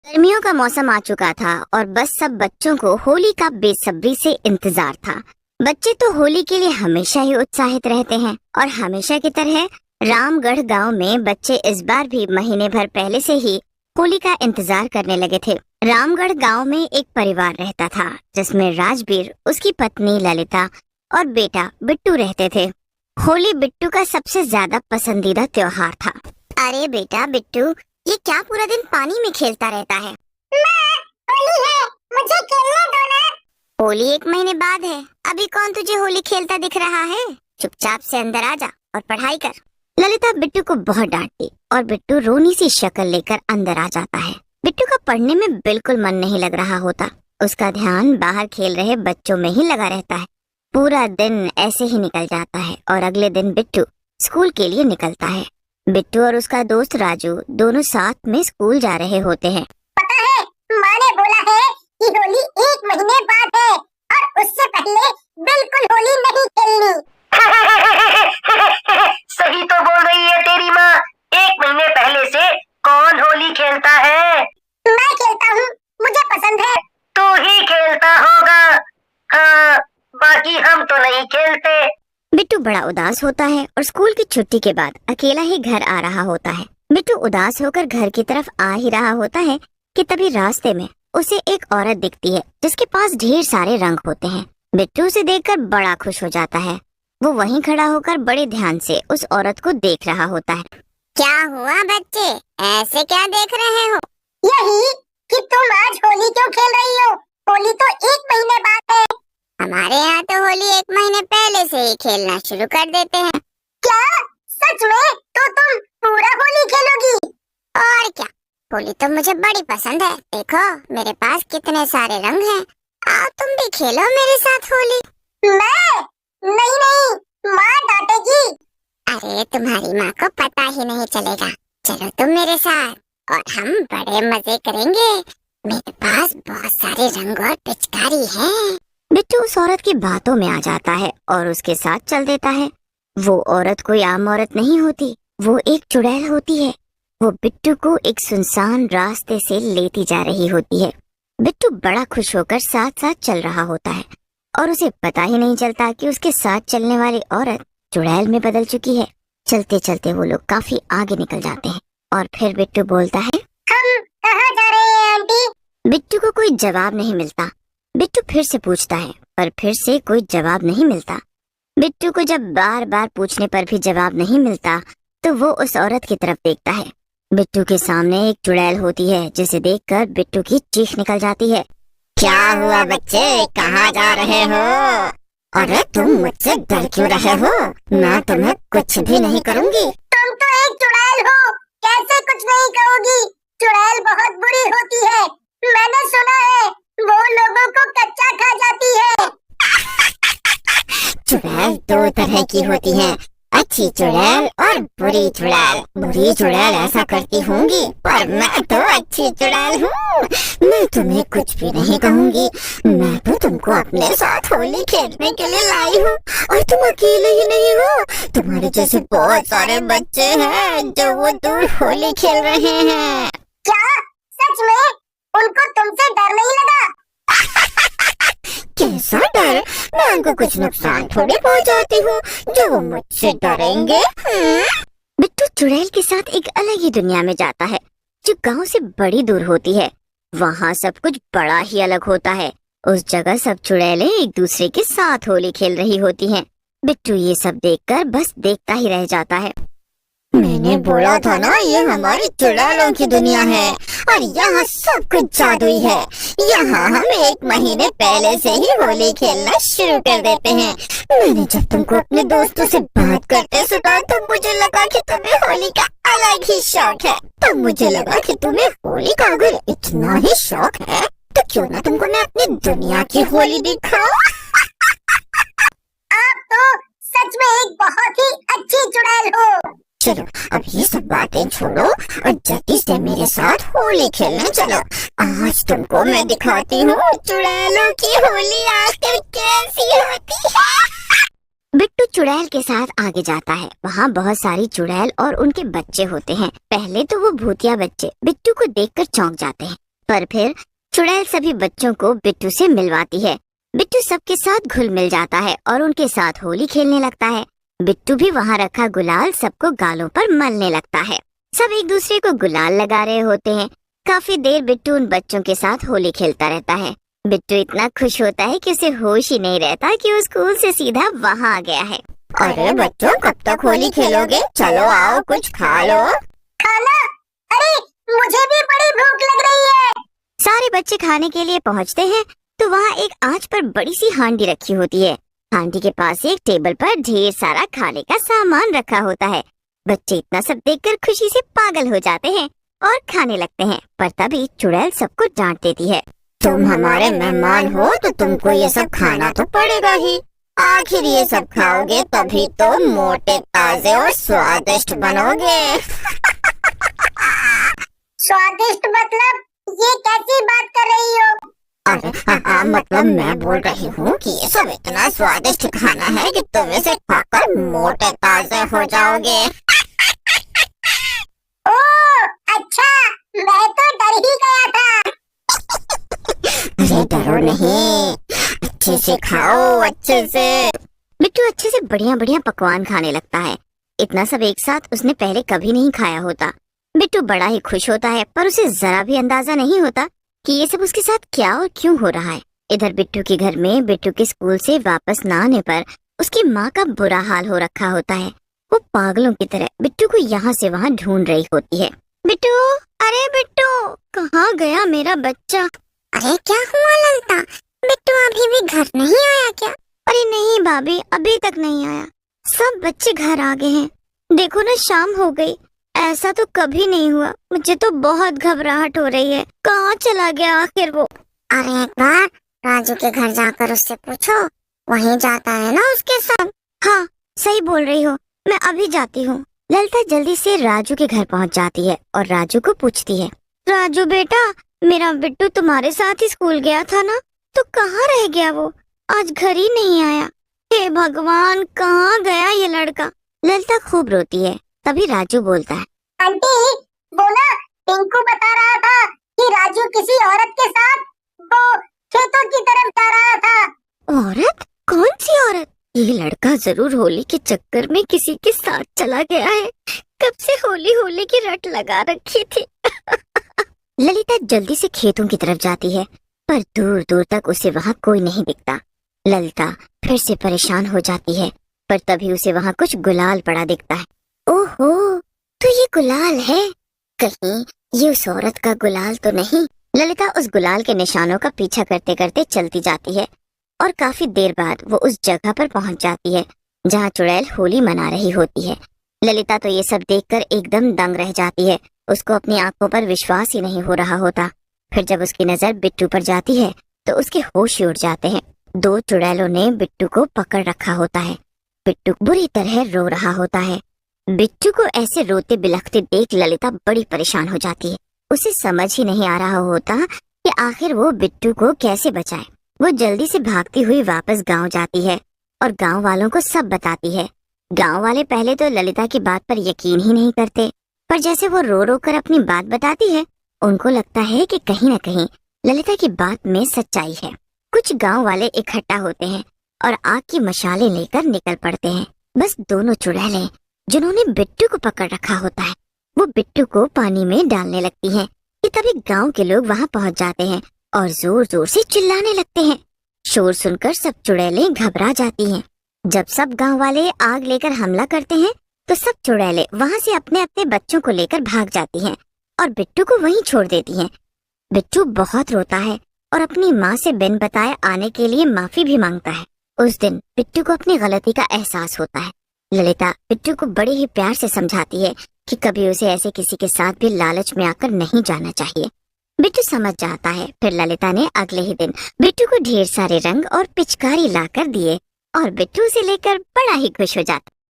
गर्मियों का मौसम आ चुका था और बस सब बच्चों को होली का बेसब्री से इंतजार था। बच्चे तो होली के लिए हमेशा ही उत्साहित रहते हैं और हमेशा की तरह रामगढ़ गांव में बच्चे इस बार भी महीने भर पहले से ही होली का इंतजार करने लगे थे। रामगढ़ गांव में एक परिवार रहता था जिसमें राजबीर, उसकी पत्नी ललिता और बेटा बिट्टू रहते थे। होली बिट्टू का सबसे ज्यादा पसंदीदा त्योहार था। अरे बेटा बिट्टू, ये क्या पूरा दिन पानी में खेलता रहता है? होली है, मुझे खेलने दो ना। होली 1 महीने बाद है, अभी कौन तुझे होली खेलता दिख रहा है? चुपचाप से अंदर आ जा और पढ़ाई कर। ललिता बिट्टू को बहुत डांटती और बिट्टू रोनी सी शक्ल लेकर अंदर आ जाता है। बिट्टू का पढ़ने में बिल्कुल मन नहीं लग रहा होता। उसका ध्यान बाहर खेल रहे बच्चों में ही लगा रहता है। पूरा दिन ऐसे ही निकल जाता है और अगले दिन बिट्टू स्कूल के लिए निकलता है। बिट्टू और उसका दोस्त राजू दोनों साथ में स्कूल जा रहे होते हैं। पता है, माँ ने बोला है कि होली 1 महीने बाद है और उससे पहले बिल्कुल होली नहीं खेलनी। सही तो बोल रही है तेरी माँ। 1 महीने पहले से कौन होली खेलता है? मैं खेलता हूँ, मुझे पसंद है। तू ही खेलता होगा। हाँ, बाकी हम तो नहीं खेलते। बिट्टू बड़ा उदास होता है और स्कूल की छुट्टी के बाद अकेला ही घर आ रहा होता है। बिट्टू उदास होकर घर की तरफ आ ही रहा होता है कि तभी रास्ते में उसे एक औरत दिखती है जिसके पास ढेर सारे रंग होते हैं। बिट्टू उसे देखकर बड़ा खुश हो जाता है। वो वहीं खड़ा होकर बड़े ध्यान से उस औरत को देख रहा होता है। क्या हुआ बच्चे, ऐसे क्या देख रहे हो? यही कि तुम आज होली क्यों खेल रही हो? होली तो 1 महीने बाद है। हमारे यहाँ तो होली 1 महीने पहले से ही खेलना शुरू कर देते हैं। क्या सच में? तो तुम पूरा होली खेलोगी? और क्या, होली तो मुझे बड़ी पसंद है। देखो मेरे पास कितने सारे रंग हैं। आओ तुम भी खेलो मेरे साथ होली। मैं? नहीं नहीं, माँ डांटेगी। अरे तुम्हारी माँ को पता ही नहीं चलेगा। चलो तुम मेरे साथ और हम बड़े मजे करेंगे। मेरे पास बहुत सारे रंग और पिचकारी है। बिट्टू उस औरत की बातों में आ जाता है और उसके साथ चल देता है। वो औरत कोई आम औरत नहीं होती, वो एक चुड़ैल होती है। वो बिट्टू को एक सुनसान रास्ते से लेती जा रही होती है। बिट्टू बड़ा खुश होकर साथ साथ चल रहा होता है और उसे पता ही नहीं चलता कि उसके साथ चलने वाली औरत चुड़ैल में बदल चुकी है। चलते चलते वो लोग काफी आगे निकल जाते हैं और फिर बिट्टू बोलता है, हम कहाँ जा रहे हैं आंटी? बिट्टू को कोई जवाब नहीं मिलता। बिट्टू फिर से पूछता है पर फिर से कोई जवाब नहीं मिलता। बिट्टू को जब बार बार पूछने पर भी जवाब नहीं मिलता तो वो उस औरत की तरफ देखता है। बिट्टू के सामने एक चुड़ैल होती है जिसे देखकर बिट्टू की चीख निकल जाती है। क्या हुआ बच्चे, कहाँ जा रहे हो? अरे तुम मुझसे डर क्यों रहे हो? मैं तुम्हें कुछ भी नहीं करूँगी। तुम तो एक चुड़ैल हो, कैसे कुछ नहीं कहोगी? चुड़ैल बहुत बुरी होती है, मैंने सुना है। वो लोगों को कच्चा खा जाती है। चुड़ैल 2 तरह की होती है, अच्छी चुड़ैल और बुरी चुड़ैल। बुरी चुड़ैल ऐसा करती होंगी पर मैं तो अच्छी चुड़ैल हूँ। मैं तुम्हें कुछ भी नहीं कहूँगी। मैं तो तुमको अपने साथ होली खेलने के लिए लाई हूँ और तुम अकेले ही नहीं हो, तुम्हारे जैसे बहुत सारे बच्चे हैं जो वो दूर होली खेल रहे हैं। क्या सच में? उनको तुमसे डर नहीं लगा? कैसा डर? मैं उनको कुछ नुकसान थोड़ी पहुंचाती हूँ जो वो मुझसे डरेंगे। बिट्टू चुड़ैल के साथ एक अलग ही दुनिया में जाता है जो गांव से बड़ी दूर होती है। वहाँ सब कुछ बड़ा ही अलग होता है। उस जगह सब चुड़ैलें एक दूसरे के साथ होली खेल रही होती हैं। बिट्टू ये सब देखकर बस देखता ही रह जाता है। मैंने बोला था ना, ये हमारी चुड़ैलों की दुनिया है और यहाँ सब कुछ जादुई है। यहाँ हम 1 महीने पहले से ही होली खेलना शुरू कर देते हैं। मैंने जब तुमको अपने दोस्तों से बात करते सुना तो मुझे लगा कि तुम्हें होली का अलग ही शौक है। तब मुझे लगा कि तुम्हें होली का अगर इतना ही शौक है तो क्यों ना तुमको मैं अपनी दुनिया की होली दिखाऊं। आप तो सच में एक बहुत ही अच्छी चुड़ैल हो। चलो अब ये सब बातें छोड़ो और जल्दी से मेरे साथ होली खेलने चलो। आज तुमको मैं दिखाती हूँ चुड़ैलों की होली आखिर कैसी होती है। बिट्टू चुड़ैल के साथ आगे जाता है। वहाँ बहुत सारी चुड़ैल और उनके बच्चे होते हैं। पहले तो वो भूतिया बच्चे बिट्टू को देखकर चौंक जाते हैं पर फिर चुड़ैल सभी बच्चों को बिट्टू से मिलवाती है। बिट्टू सबके साथ घुल मिल जाता है और उनके साथ होली खेलने लगता है। बिट्टू भी वहाँ रखा गुलाल सबको गालों पर मलने लगता है। सब एक दूसरे को गुलाल लगा रहे होते हैं। काफी देर बिट्टू उन बच्चों के साथ होली खेलता रहता है। बिट्टू इतना खुश होता है कि उसे होश ही नहीं रहता कि वो स्कूल से सीधा वहाँ आ गया है। अरे बच्चों, कब तक होली खेलोगे? चलो आओ, कुछ खा लो। खाना? अरे मुझे भी बड़ी भूख लग रही है। सारे बच्चे खाने के लिए पहुँचते हैं तो वहाँ एक आंच पर बड़ी सी हांडी रखी होती है। हांडी के पास एक टेबल पर ढेर सारा खाने का सामान रखा होता है। बच्चे इतना सब देखकर खुशी से पागल हो जाते हैं और खाने लगते हैं। पर तभी चुड़ैल सबको डांट देती है। तुम हमारे मेहमान हो तो तुमको ये सब खाना तो पड़ेगा ही। आखिर ये सब खाओगे तभी तो मोटे, ताजे और स्वादिष्ट बनोगे। स्वादिष्ट मतलब? ये कैसी बात कर रही हो? अरे हाँ, मतलब मैं बोल रही हूँ कि ये सब इतना स्वादिष्ट खाना है कि तुम इसे खाकर मोटे ताजे हो जाओगे। ओह अच्छा, मैं तो डर ही गया था। अरे डरो नहीं, अच्छे से खाओ, अच्छे से। बिट्टू अच्छे से बढ़िया बढ़िया पकवान खाने लगता है। इतना सब एक साथ उसने पहले कभी नहीं खाया होता। बिट्टू बड़ा ही खुश होता है, पर उसे जरा भी अंदाजा नहीं होता कि ये सब उसके साथ क्या और क्यों हो रहा है। इधर बिट्टू के घर में बिट्टू के स्कूल से वापस न आने पर उसकी माँ का बुरा हाल हो रखा होता है। वो पागलों की तरह बिट्टू को यहाँ से वहाँ ढूंढ रही होती है। बिट्टू, अरे बिट्टू, कहाँ गया मेरा बच्चा? अरे क्या हुआ ललिता? बिट्टू अभी भी घर नहीं आया क्या? अरे नहीं भाभी, अभी तक नहीं आया। सब बच्चे घर आ गए हैं। देखो ना, शाम हो गई। ऐसा तो कभी नहीं हुआ। मुझे तो बहुत घबराहट हो रही है। कहाँ चला गया आखिर वो? अरे एक बार राजू के घर जाकर उससे पूछो, वहीं जाता है ना उसके साथ। हाँ, सही बोल रही हो, मैं अभी जाती हूँ। ललिता जल्दी से राजू के घर पहुँच जाती है और राजू को पूछती है, राजू बेटा, मेरा बिट्टू तुम्हारे साथ ही स्कूल गया था ना, तो कहाँ रह गया वो? आज घर ही नहीं आया। हे भगवान, कहाँ गया ये लड़का? ललिता खूब रोती है। तभी राजू बोलता है, आंटी वो ना टिंकू बता रहा था कि राजू किसी औरत के साथ वो खेतों की तरफ जा रहा था। औरत? कौन सी औरत? ये लड़का जरूर होली के चक्कर में किसी के साथ चला गया है। कब से होली होली की रट लगा रखी थी। ललिता जल्दी से खेतों की तरफ जाती है, पर दूर दूर तक उसे वहाँ कोई नहीं दिखता। ललिता फिर से परेशान हो जाती है, पर तभी उसे वहाँ कुछ गुलाल पड़ा दिखता है। ओहो, तो ये गुलाल है। कहीं ये उस औरत का गुलाल तो नहीं? ललिता उस गुलाल के निशानों का पीछा करते करते चलती जाती है और काफी देर बाद वो उस जगह पर पहुंच जाती है जहाँ चुड़ैल होली मना रही होती है। ललिता तो ये सब देखकर एकदम दंग रह जाती है। उसको अपनी आंखों पर विश्वास ही नहीं हो रहा होता। फिर जब उसकी नजर बिट्टू पर जाती है तो उसके होश ही उड़ जाते हैं। दो चुड़ैलों ने बिट्टू को पकड़ रखा होता है। बिट्टू बुरी तरह रो रहा होता है। बिट्टू को ऐसे रोते बिलखते देख ललिता बड़ी परेशान हो जाती है। उसे समझ ही नहीं आ रहा होता कि आखिर वो बिट्टू को कैसे बचाए। वो जल्दी से भागती हुई वापस गांव जाती है और गांव वालों को सब बताती है। गांव वाले पहले तो ललिता की बात पर यकीन ही नहीं करते, पर जैसे वो रो रो कर अपनी बात बताती है, उनको लगता है कि कहीं न कहीं ललिता की बात में सच्चाई है। कुछ गांव वाले इकट्ठा होते हैं और आग की मशालें लेकर निकल पड़ते हैं। बस दोनों चुड़ैलें जिन्होंने बिट्टू को पकड़ रखा होता है, वो बिट्टू को पानी में डालने लगती हैं कि तभी गांव के लोग वहां पहुंच जाते हैं और जोर जोर से चिल्लाने लगते हैं। शोर सुनकर सब चुड़ैलें घबरा जाती हैं। जब सब गांव वाले आग लेकर हमला करते हैं तो सब चुड़ैलें वहां से अपने अपने बच्चों को लेकर भाग जाती हैं और बिट्टू को वहीं छोड़ देती हैं। बिट्टू बहुत रोता है और अपनी माँ से बिन बताए आने के लिए माफी भी मांगता है। उस दिन बिट्टू को अपनी गलती का एहसास होता है। ललिता बिट्टू को बड़े ही प्यार से समझाती है कि कभी उसे ऐसे किसी के साथ भी लालच में आकर नहीं जाना चाहिए। बिट्टू समझ जाता है। फिर ललिता ने अगले ही दिन बिट्टू को ढेर सारे रंग और पिचकारी लाकर दिए और बिट्टू उसे लेकर बड़ा ही खुश हो जाता।